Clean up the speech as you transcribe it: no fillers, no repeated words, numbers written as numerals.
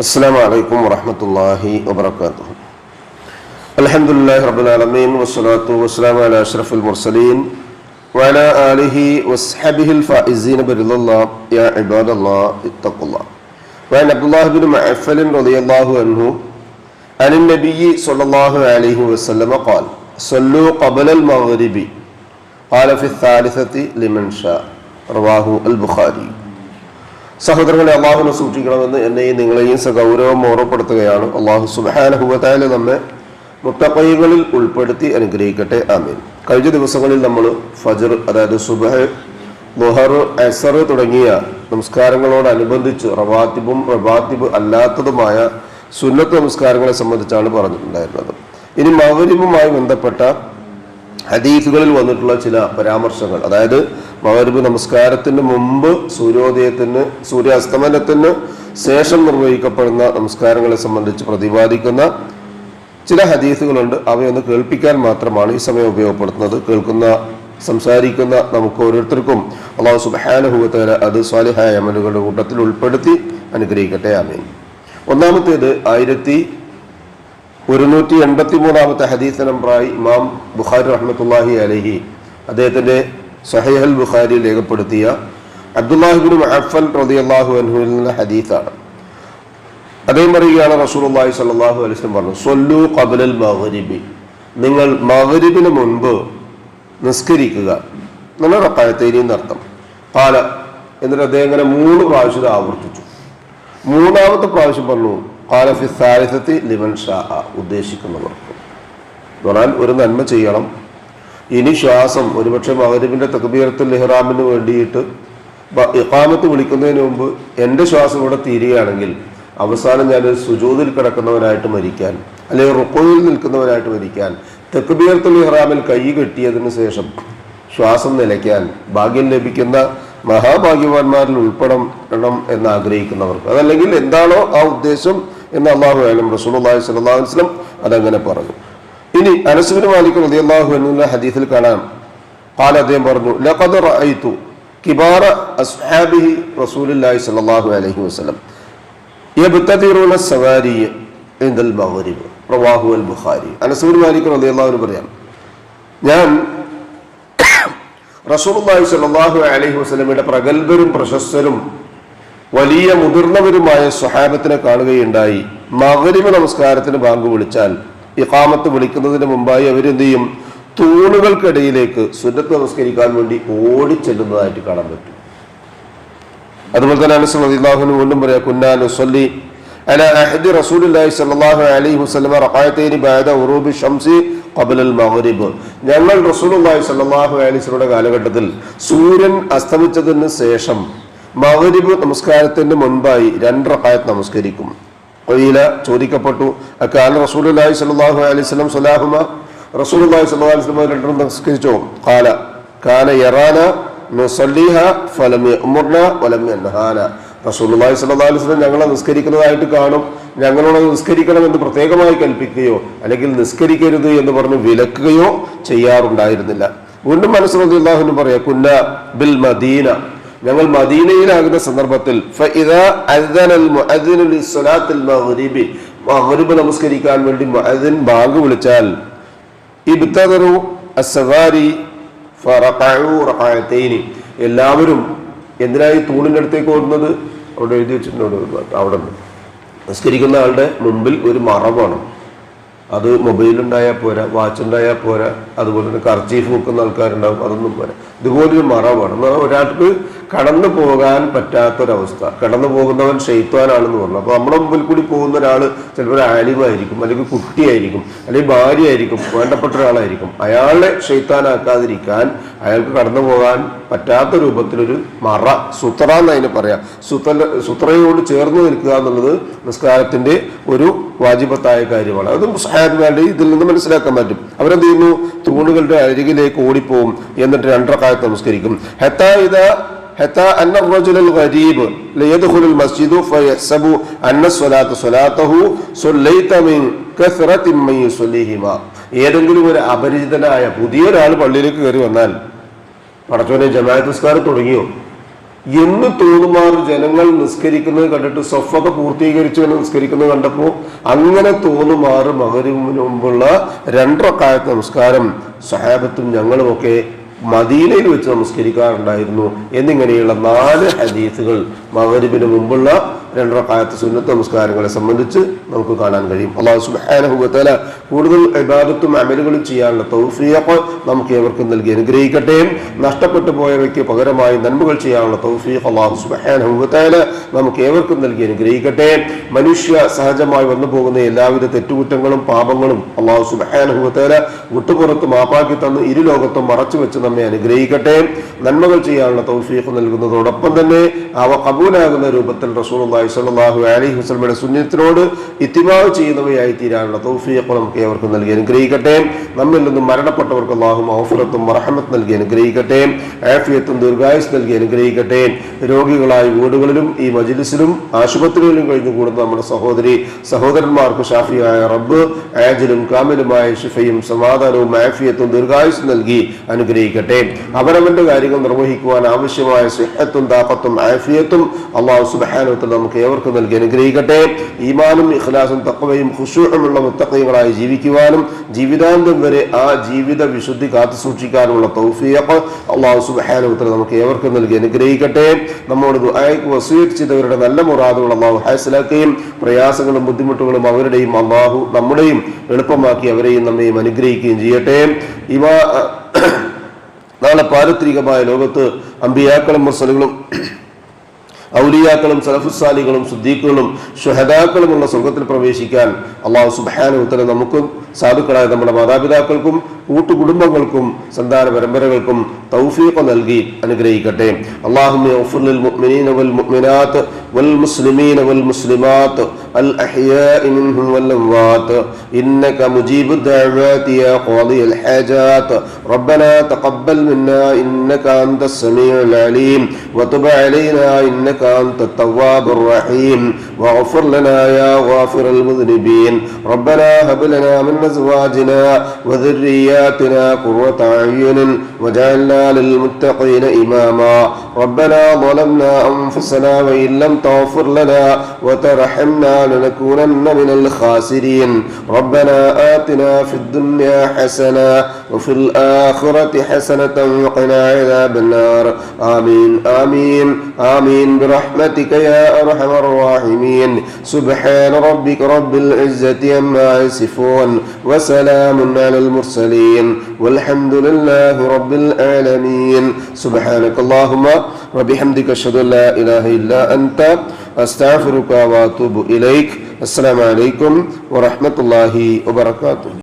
السلام عليكم ورحمة الله وبركاته. الحمد لله رب العالمين والصلاة والسلام على أشرف المرسلين وعلى آله وصحبه الفائزين برضا الله. يا عباد الله اتقوا الله. وعن عبد الله بن معفل رضي الله عنه عن النبي صلى الله عليه وسلم قال: صلوا قبل المغرب قال في الثالثة لمن شاء. رواه البخاري. സഹോദരങ്ങളെ, അള്ളാഹുവിനെ സൂക്ഷിക്കണമെന്ന് എന്നെയും നിങ്ങളെയും സഗൗരവം ഓർമ്മപ്പെടുത്തുകയാണ്. അള്ളാഹു സുബ്ഹാനഹു വ തആല നമ്മെ മുത്തഖീകളിൽ ഉൾപ്പെടുത്തി അനുഗ്രഹിക്കട്ടെ. ആമീൻ. കഴിഞ്ഞ ദിവസങ്ങളിൽ നമ്മൾ ഫജ്ർ, അതായത് സുബ്ഹ്, ളുഹർ, അസ്ർ തുടങ്ങിയ നമസ്കാരങ്ങളോടനുബന്ധിച്ച് റവാത്തിബ് അല്ലാത്തതുമായ സുന്നത്ത് നമസ്കാരങ്ങളെ സംബന്ധിച്ചാണ് പറഞ്ഞിട്ടുണ്ടായിരുന്നത്. ഇനി മഗ്രിബുമായി ബന്ധപ്പെട്ട ഹദീസുകളിൽ വന്നിട്ടുള്ള ചില പരാമർശങ്ങൾ, അതായത് മഗ്രിബ് നമസ്കാരത്തിന് മുമ്പ് സൂര്യാസ്തമനത്തിന് ശേഷം നിർവഹിക്കപ്പെടുന്ന നമസ്കാരങ്ങളെ സംബന്ധിച്ച് പ്രതിപാദിക്കുന്ന ചില ഹദീസുകളുണ്ട്. അവയൊന്ന് കേൾപ്പിക്കാൻ മാത്രമാണ് ഈ സമയം ഉപയോഗപ്പെടുത്തുന്നത്. സംസാരിക്കുന്ന നമുക്ക് ഓരോരുത്തർക്കും അല്ലാഹു സുബ്ഹാനഹു വ തആല അത് സ്വാലിഹായ അമലുകളുടെ കൂട്ടത്തിൽ ഉൾപ്പെടുത്തി അനുഗ്രഹിക്കട്ടെ. ആമീൻ. ഒന്നാമത്തേത് 1183 ഹദീസ് നമ്പറായി ഇമാം ബുഖാരി റഹ്മത്തുള്ളാഹി അലൈഹി അദ്ദേഹത്തിന്റെ സഹീഹ് അൽ ബുഖാരി രേഖപ്പെടുത്തിയ അബ്ദുല്ലാഹി ഇബ്നു മുഅഫ്ഫൽ റളിയല്ലാഹു അൻഹുവിൽ നിന്നുള്ള ഹദീസാണ്. അദ്ദേഹം പറയുകയാണ്, റസൂലുള്ളാഹി സ്വല്ലല്ലാഹു അലൈഹി വസല്ലം പറഞ്ഞു: സ്വല്ലു ഖബ്ലൽ മഗ്രിബി, നിങ്ങൾ മഗ്രിബിന് മുൻപ് നിസ്കരിക്കുക എന്നുള്ള റക്അത്തൈനി എന്നർത്ഥം. ഖാല, എന്നിട്ട് അദ്ദേഹം ഇങ്ങനെ 3 പ്രാവശ്യം ആവർത്തിച്ചു. മൂന്നാമത്തെ പ്രാവശ്യം പറഞ്ഞു ഖാല ഫി സാലിസത്തി ലിമൻ ഷാഅ, ഉദ്ദേശിക്കുന്നവർക്ക്. പറഞ്ഞാൽ ഒരു നന്മ ചെയ്യണം. ഇനി ശ്വാസം ഒരുപക്ഷെ മഗ്രിബിന്റെ തക്ബീറത്തുൽ ഇഹ്റാമിന് വേണ്ടിയിട്ട് ഇഖാമത്ത് വിളിക്കുന്നതിന് മുമ്പ് എൻ്റെ ശ്വാസം ഇവിടെ തീരുകയാണെങ്കിൽ അവസാനം ഞാൻ സുജൂദിൽ കിടക്കുന്നവനായിട്ട് മരിക്കാൻ, അല്ലെങ്കിൽ റുക്കൂയിൽ നിൽക്കുന്നവനായിട്ട് മരിക്കാൻ, തക്ബീറത്തുൽ ഇഹ്റാമിൽ കൈ കെട്ടിയതിന് ശേഷം ശ്വാസം നിലയ്ക്കാൻ ഭാഗ്യം ലഭിക്കുന്ന മഹാഭാഗ്യവാന്മാരിൽ ഉൾപ്പെടണം എന്ന് ആഗ്രഹിക്കുന്നവർക്ക്, അതല്ലെങ്കിൽ എന്താണോ ആ ഉദ്ദേശം എന്ന് അല്ലാഹു അലം, റസൂലുള്ളാഹി സ്വല്ലല്ലാഹു അലൈഹി വസല്ലം അതങ്ങനെ പറഞ്ഞു. ഇനി അനസ് ഇബ്നു മാലിക് റളിയല്ലാഹു അൻഹു ഹദീസിൽ കാണാം, ഖാല, അദ്ദേഹം പറഞ്ഞു: ലഖദ് റഅയ്തു കിബാറ അസ്ഹാബിഹി റസൂലുള്ളാഹി സ്വല്ലല്ലാഹു അലൈഹി വസല്ലം യബ്തദിറൂന സവാരി ഇൻദൽ മഗ്രിബ്. റവാഹു അൽ ബുഖാരി. അനസ് ഇബ്നു മാലിക് റളിയല്ലാഹു അൻഹു പറയാം, ഞാൻ റസൂലുള്ളാഹി സ്വല്ലല്ലാഹു അലൈഹി വസല്ലമയുടെ പ്രഗൽഭരും പ്രശസ്തരും വലിയ മുതിർന്നവരുമായ സ്വഹാബത്തിനെ കാണുകയുണ്ടായി. മഗ്രിബ് നമസ്കാരത്തിന് ബാങ്ക് വിളിച്ചാൽ ഇഖാമത്ത് വിളിക്കുന്നതിന് മുമ്പായി അവരെന്ത് ചെയ്യും? തൂണുകൾക്കിടയിലേക്ക് സുന്നത്ത് നമസ്കരിക്കാൻ വേണ്ടി ഓടിച്ചെല്ലുന്നതായിട്ട് കാണാൻ പറ്റും. അതുപോലെ തന്നെ അനസ് റളിയല്ലാഹു അൻഹു വീണ്ടും പറയാം, കുന്നാ നുസല്ലി അലാ അഹദി റസൂലുള്ളാഹി സ്വല്ലല്ലാഹു അലൈഹി വസല്ലം റകഅത്തൈനി ബഅദ ഉറൂബി ശംസി ഖബ്ലൽ മഗ്രിബ്. ഞങ്ങൾ റസൂലുള്ളാഹി സ്വല്ലല്ലാഹു അലൈഹി വസല്ലമയുടെ കാലഘട്ടത്തിൽ സൂര്യൻ അസ്തമിച്ചതിന് ശേഷം മഗ്രിബ് നമസ്കാരത്തിന് മുൻപായി 2 റകഅത്ത് നമസ്കരിക്കും. ചോദിക്കപ്പെട്ടു, അക്കാന റസൂലുള്ളാഹി സ്വല്ലല്ലാഹു അലൈഹി വസല്ലം സ്വലാഹുമ, റസൂലുള്ളാഹി സ്വല്ലല്ലാഹു അലൈഹി വസല്ലം 2 നമസ്കരിച്ചോ? ഖാല കാന യറാന നുസല്ലിഹ ഫലം യഅ്മുർന വലം യൻഹാന. റസൂലുള്ളാഹി സ്വല്ലല്ലാഹു അലൈഹി വസല്ലം ഞങ്ങളെ നിസ്കരിക്കുന്നതായിട്ട് കാണും. ഞങ്ങളോട് നിസ്കരിക്കണം എന്ന് പ്രത്യേകമായി കൽപ്പിക്കുകയോ അല്ലെങ്കിൽ നിസ്കരിക്കരുത് എന്ന് പറഞ്ഞ് വിലക്കുകയോ ചെയ്യാറുണ്ടായിരുന്നില്ല. വീണ്ടും അനസ് റളിയല്ലാഹു അൻഹു പറയാ, കുന്ന ബിൽ മദീന, ഞങ്ങൾ മദീനയിലാകുന്ന സന്ദർഭത്തിൽ ഫഇദാ അദ്ദനൽ മുഅദ്ദിനു ലിസ്സലാത്തിൽ മഗ്രിബി, മഗ്രിബ് നമസ്കരിക്കാൻ വേണ്ടി മുഅദ്ദിൻ ബാങ്ക് വിളിച്ചാൽ ഇബ്തദറു അസ്സവാരി ഫറഖഉ റകഅത്തൈനി, എല്ലാവരും എന്തിനായി തൂണിൻ്റെ അടുത്തേക്ക് ഓടുന്നത്? അവിടെ എഴുതി വെച്ചിട്ടുണ്ട്, അവിടെ നിസ്കരിക്കുന്ന ആളുടെ മുമ്പിൽ ഒരു മറവാണ്. അത് മൊബൈലുണ്ടായാൽ പോരാ, വാച്ച് ഉണ്ടായാൽ പോരാ, അതുപോലെ തന്നെ കർച്ചീഫ് വെക്കുന്ന ആൾക്കാരുണ്ടാവും, അതൊന്നും പോരാ. ഇതുപോലൊരു മറവാണ്. ഒരാൾക്ക് കടന്നു പോകാൻ പറ്റാത്തൊരവസ്ഥ. കടന്നു പോകുന്നവൻ ഷെയ്ത്താനാണെന്ന് പറഞ്ഞു. അപ്പോൾ നമ്മുടെ മുമ്പിൽ കൂടി പോകുന്ന ഒരാൾ ചിലപ്പോൾ ഒരു ആലിമായിരിക്കും, അല്ലെങ്കിൽ കുട്ടിയായിരിക്കും, അല്ലെങ്കിൽ ഭാര്യയായിരിക്കും, വേണ്ടപ്പെട്ട ഒരാളായിരിക്കും. അയാളെ ഷെയ്ത്താനാക്കാതിരിക്കാൻ അയാൾക്ക് കടന്നു പോകാൻ പറ്റാത്ത രൂപത്തിലൊരു മറ, സുത്ര എന്നതിന് പറയാം, സുത്രയോട് ചേർന്ന് നിൽക്കുക എന്നുള്ളത് നിസ്കാരത്തിന്റെ ഒരു വാജിബത്തായ കാര്യമാണ്. അതും സഹാബിമാരുടെ ഇതിൽ നിന്ന് മനസ്സിലാക്കാൻ പറ്റും. അവരെന്ത് ചെയ്യുന്നു? തൂണുകളുടെ അരികിലേക്ക് ഓടിപ്പോവും, എന്നിട്ട് 2 റകഅത്ത് നമസ്കരിക്കും. حتى أن الرجل الغريب ليدخل المسجد فيحسب أن الصلاة صلاته صليت من كثرة من يصليهما. ഏതെങ്കിലും ഒരു അപരിചിതനായ പുതിയൊരാൾ പള്ളിയിലേക്ക് കയറി വന്നാൽ, പടച്ചോനെ ജമാഅത്ത് നിസ്കാരം തുടങ്ങിയോ, എന്ന് തോന്നുമാറ് ജനങ്ങൾ നിസ്കരിക്കുന്നത് കണ്ടിട്ട് സ്വഫൊക്കെ പൂർത്തീകരിച്ചു നിസ്കരിക്കുന്നത് കണ്ടപ്പോൾ അങ്ങനെ തോന്നുമാറ് മഗ്‌രിബിന് മുമ്പുള്ള 2 റക്അത്ത് നമസ്കാരം സ്വഹാബത്തും ഞങ്ങളുമൊക്കെ മദീനയിൽ വെച്ച് നമസ്കരിക്കാറുണ്ടായിരുന്നു എന്നിങ്ങനെയുള്ള 4 ഹദീസുകൾ മഗ്‌രിബിന് മുമ്പുള്ള 2 റക്അത്ത് സുന്നത്ത് നമസ്കാരങ്ങളെ സംബന്ധിച്ച് നമുക്ക് കാണാൻ കഴിയും. അല്ലാഹു സുബ്ഹാനഹു വ തആല കൂടുതൽ ഇബാദത്തും അമലുകളും ചെയ്യാനുള്ള തൗഫീഖ് നമുക്ക് ഏവർക്കും നൽകി അനുഗ്രഹിക്കട്ടെ. നഷ്ടപ്പെട്ടു പോയവയ്ക്ക് പകരമായി നന്മകൾ ചെയ്യാനുള്ള തൗഫീഖ് അല്ലാഹു സുബ്ഹാനഹു വ തആല നമുക്ക് ഏവർക്കും നൽകി അനുഗ്രഹിക്കട്ടെ. മനുഷ്യ സഹജമായി വന്നു പോകുന്ന എല്ലാവിധ തെറ്റുകുറ്റങ്ങളും പാപങ്ങളും അല്ലാഹു സുബ്ഹാനഹു വ തആല വിട്ടുപുറത്ത് മാപ്പാക്കി തന്ന് ഇരുലോകത്തും മറച്ചു വെച്ച് നമ്മെ അനുഗ്രഹിക്കട്ടെ. നന്മകൾ ചെയ്യാനുള്ള തൗഫീഖ് നൽകുന്നതോടൊപ്പം തന്നെ അവ കബൂലാകുന്ന രൂപത്തിൽ റസൂലുള്ളാഹി സ്വല്ലല്ലാഹു അലൈഹി വസല്ലമയുടെ സുന്നത്തിനോട് ഇത്തിബാഅ് ചെയ്യുന്നവയായി തീരാനുള്ള തൗഫീഖ് നമുക്ക് ഏവർക്കും നൽകി അനുഗ്രഹിക്കട്ടെ. നമ്മിൽ നിന്നും മരണപ്പെട്ടവർക്ക് അല്ലാഹു മഗ്ഫിറത്തും റഹ്മത്തും നൽകി അനുഗ്രഹിക്കട്ടെ. ആഫിയത്തും ദീർഘായുസ് നൽകി അനുഗ്രഹിക്കട്ടെ. രോഗികളായ വീടുകളിലും ഈ മജ്ലിസിലും ആശുപത്രികളിലും കഴിഞ്ഞുകൂടുന്ന നമ്മുടെ സഹോദരന്മാർക്ക് ഷാഫിയായ റബ്ബ് ആജിലും കാമിലുമായ ശിഫയും സമാധാനവും ആഫിയത്തും ദീർഘായുസ് നൽകി അനുഗ്രഹിക്കട്ടെ. അവനവന്റെ കാര്യങ്ങൾ നിർവഹിക്കുവാൻ ആവശ്യമായ സിഹത്തും താഖത്തും ആഫിയത്തും അല്ലാഹു സുബ്ഹാനഹു വ തആല നമുക്ക് ഏവർക്കും നൽകി അനുഗ്രഹിക്കട്ടെ. ഈമാനും ഇഖ്ലാസും തഖ്വയും ഖുശൂഉമുള്ള മുത്തഖീകളായി ജീവിക്കുവാനും ജീവിതാന്തം വരെ ആ ജീവിത വിശുദ്ധി കാത്തു സൂക്ഷിക്കാനുള്ള തൗഫീഖ് അല്ലാഹു സുബ്ഹാനഹു വ തആല നമുക്ക് ഏവർക്കും നൽകി അനുഗ്രഹിക്കട്ടെ. നമ്മോട് ദുആയ്ക്ക് വസിയത്ത് ചെയ്തവരുടെ നല്ല മുറാദുകൾ അല്ലാഹു ഹാസിലാക്കുകയും പ്രയാസങ്ങളും ബുദ്ധിമുട്ടുകളും അവരുടെയും അല്ലാഹു നമ്മുടെയും എളുപ്പമാക്കി അവരെയും നമ്മയും അനുഗ്രഹിക്കുകയും ചെയ്യട്ടെ. നാളെ പാരത്രികമായ ലോകത്ത് അമ്പിയാക്കളും മുർസലുകളും ഔലിയാക്കളും സലഫുസ്സാലികളും സിദ്ദീഖുകളും ശുഹദാക്കളുമുള്ള സ്വർഗ്ഗത്തിൽ പ്രവേശിക്കാൻ അല്ലാഹു സുബ്ഹാനഹു വ തആല നമുക്കും സാധുക്കളായ നമ്മുടെ മാതാപിതാക്കൾക്കും കൂട്ടുകുടുംബങ്ങൾക്കും സന്താന പരമ്പരകൾക്കും തൗഫീഖ് നൽകി അനുഗ്രഹിക്കട്ടെ. അല്ലാഹുമ്മ ഗ്ഫിർ ലിൽ മുഅ്മിനീന വൽ മുഅ്മിനാത്ത് വൽ മുസ്ലിമീന വൽ മുസ്ലിമാത്ത് അൽ അഹ്യാഇ മിൻഹും വൽ അംവാത്ത് ഇന്നക മുജീബു ദഅവാതി യാ ഖാദിയൽ ഹാജാത്ത് റബ്ബനാ തഖബ്ബൽ മിന്നാ ഇന്നക അൻതസ് സമീഉൽ അലീം വതുബ് അലൈനാ ഇന്നക അൻതത് തവ്വാബുർ റഹീം വഗ്ഫിർ ലനാ യാ ഗാഫിറൽ മുദ്നിബീൻ റബ്ബനാ ഹബ് ലനാ മിൻ അസ്വാജിനാ വദുർരിയാതിനാ ഖുർറത അയ്യുനിൻ വജഅൽനാ للمتقين إماما ربنا ظلمنا أنفسنا وإن لم تغفر لنا وترحمنا لنكونن من الخاسرين ربنا آتنا في الدنيا حسنة وفي الآخرة حسنة وقنا عذاب النار آمين آمين آمين برحمتك يا أرحم الراحمين سبحان ربك رب العزة عما يصفون وسلام على المرسلين والحمد لله رب العالمين سبحانك اللهم وبحمدك أشهد أن لا إله إلا أنت أستغفرك وأتوب إليك السلام عليكم ورحمة الله وبركاته.